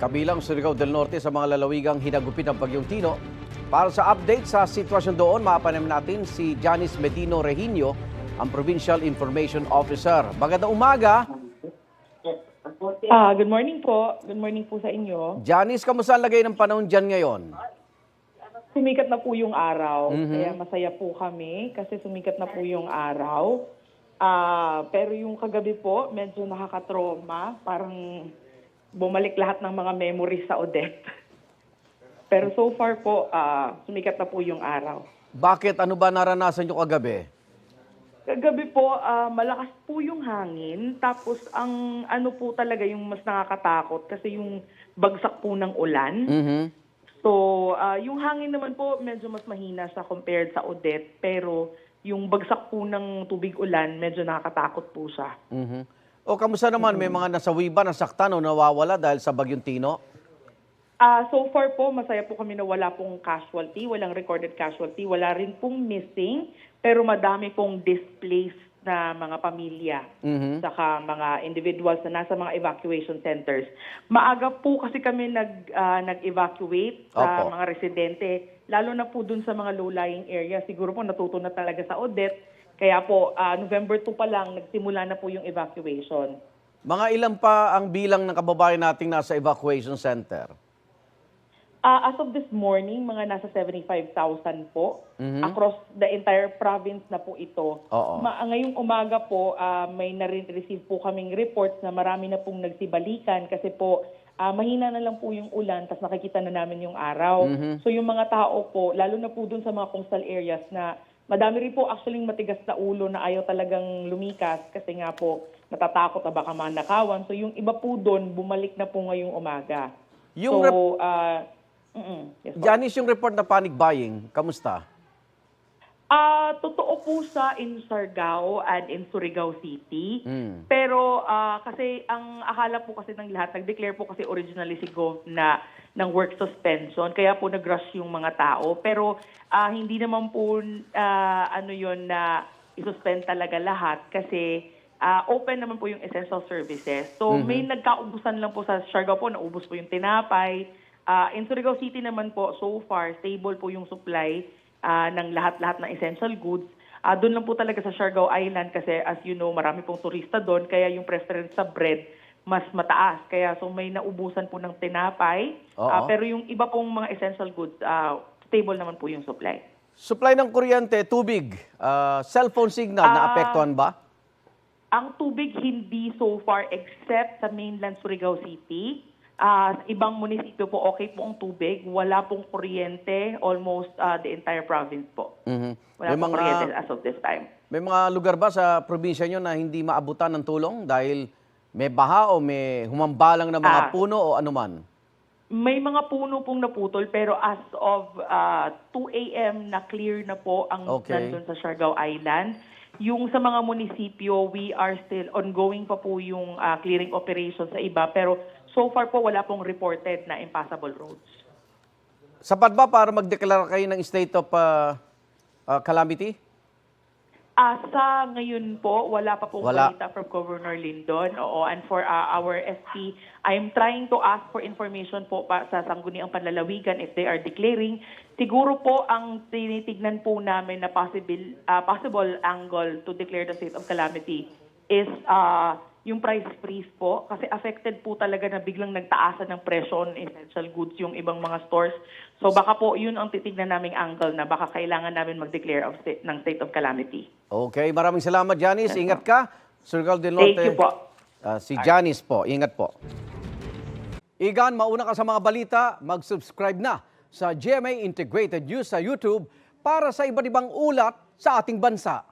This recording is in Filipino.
Kabilang Surigao del Norte sa mga lalawigang hinagupit ng Bagyong Tino. Para sa update sa sitwasyon doon, maapanim natin si Janice Medino Rehinio, ang Provincial Information Officer. Magandang umaga. Good morning po. Good morning po sa inyo. Janice, kamusta ang lagay ng panahon dyan ngayon? Sumikat na po yung araw. Kaya masaya po kami kasi sumikat na po yung araw. Pero yung kagabi po, medyo nakakatrauma. Parang bumalik lahat ng mga memories sa Odette. Pero so far po, sumikat na po yung araw. Bakit? Ano ba naranasan nyo kagabi? Kagabi po, malakas po yung hangin. Tapos ang ano po talaga yung mas nakakatakot kasi yung bagsak po ng ulan. So, yung hangin naman po medyo mas mahina sa compared sa Odette. Pero yung bagsak po ng tubig ulan, medyo nakakatakot po siya. O kamusta naman? May mga nasawi ba, nasaktan o nawawala dahil sa Bagyong Tino? So far po, masaya po kami na wala pong casualty, walang recorded casualty, wala rin pong missing, pero madami pong displaced na mga pamilya, saka mga individuals na nasa mga evacuation centers. Maaga po kasi kami nag-evacuate sa mga residente, lalo na po dun sa mga low-lying area. Siguro po natuto na talaga sa Odette. Kaya po, November 2 pa lang, nagsimula na po yung evacuation. Mga ilan pa ang bilang ng kababayan nating nasa evacuation center? As of this morning, mga nasa 75,000 po. Across the entire province na po ito. Ngayong umaga po, may na-receive po kaming reports na marami na pong nagsibalikan kasi po mahina na lang po yung ulan tapos nakikita na namin yung araw. So yung mga tao po, lalo na po dun sa mga coastal areas na madami rin po actually matigas na ulo na ayaw talagang lumikas kasi nga po natatakot na baka manakawan. So yung iba po doon, bumalik na po ngayong umaga. Yung yes, Janice, yung report na panic buying, kamusta? Totoo po sa in Siargao and in Surigao City. Pero kasi ang akala po kasi ng lahat, nag-declare po kasi originally si Gov na ng work suspension. Kaya po nag-rush yung mga tao. Pero hindi naman po ano yun na isuspend talaga lahat kasi open naman po yung essential services. So may nagkaubusan lang po sa Siargao po, naubos po yung tinapay. In Surigao City naman po, so far, stable po yung supply ng lahat-lahat ng essential goods. Doon lang po talaga sa Siargao Island kasi as you know, marami pong turista doon. Kaya yung preference sa bread, mas mataas. Kaya so may naubusan po ng tinapay. Pero yung iba pong mga essential goods, stable naman po yung supply. Supply ng kuryente, tubig, cellphone signal, naapektuhan ba? Ang tubig hindi so far except sa mainland Surigao City. Ibang munisipyo po, okay po ang tubig. Wala pong kuryente, almost the entire province po. Wala pong kuryente as of this time. May mga lugar ba sa probinsya nyo na hindi maabutan ng tulong dahil may baha o may humambalang na mga puno o anuman? May mga puno pong naputol pero as of 2 a.m. na clear na po ang nandun sa Siargao Island. Yung sa mga munisipyo, we are still ongoing pa po yung clearing operations sa iba. Pero so far po, wala pong reported na impassable roads. Sapat ba para magdeklara kayo ng state of calamity? Sa ngayon po, wala pa pong balita from Governor Lindon. Oo, and for our SP, I'm trying to ask for information po sa Sangguniang Panlalawigan if they are declaring. Siguro po ang tinitignan po namin na possible angle to declare the state of calamity is yung price freeze po. Kasi affected po talaga na biglang nagtaasan ng presyo on essential goods yung ibang mga stores. So baka po yun ang titignan naming angle na baka kailangan namin mag-declare ng state of calamity. Okay, maraming salamat Janice. Ingat ka. Surigao del Norte. Thank you po. Si Janice po. Ingat po. Igan, mauna ka sa mga balita. Mag-subscribe na sa GMA Integrated News sa YouTube para sa iba't ibang ulat sa ating bansa.